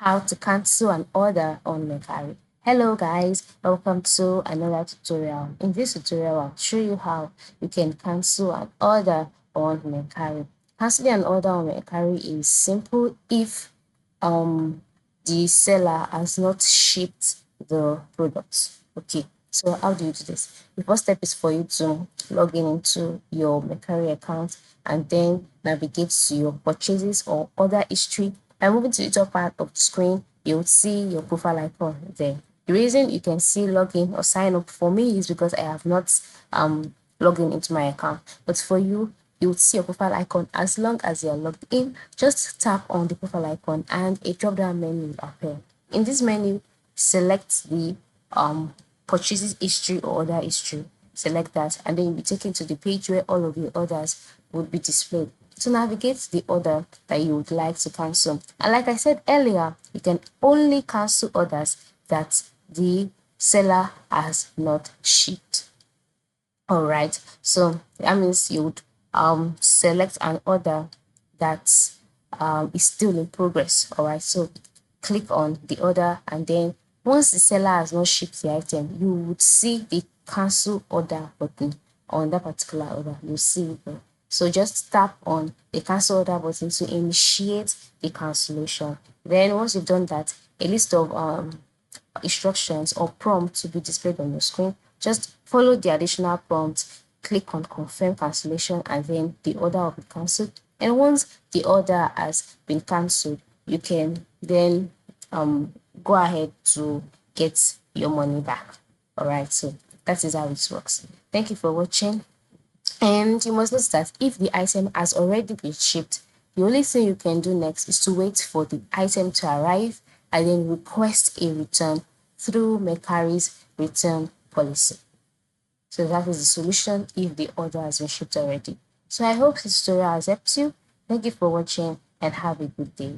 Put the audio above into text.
how to cancel an order on Mercari. Hello guys, welcome to another tutorial. In this tutorial, I'll show you how you can cancel an order on Mercari. Canceling an order on Mercari is simple if the seller has not shipped the products. Okay, so how do you do this? The first step is for you to log in into your Mercari account and then navigate to your purchases or order history. By moving to the top part of the screen, you'll see your profile icon there. The reason you can see login or sign up for me is because I have not logged in into my account. But for you, you would see your profile icon. As long as you're logged in, just tap on the profile icon and a drop down menu will appear. In this menu, select the purchases history or order history. Select that and then you'll be taken to the page where all of your orders would be displayed. To navigate the order that you would like to cancel. And like I said earlier, you can only cancel orders that the seller has not shipped. All right, so that means you would select an order that is still in progress. All right, so click on the order and then once the seller has not shipped the item, you would see the cancel order button on that particular order. You'll see it there. So just tap on the cancel order button to initiate the cancellation. Then once you've done that, a list of instructions or prompts to be displayed on your screen. Just follow the additional prompts, click on confirm cancellation, and then the order will be cancelled. And once the order has been cancelled, you can then go ahead to get your money back. All right, so that is how it works. Thank you for watching. And you must notice that if the item has already been shipped, the only thing you can do next is to wait for the item to arrive and then request a return through Mercari's return policy. So that is the solution if the order has been shipped already. So I hope this tutorial has helped you. Thank you for watching and have a good day.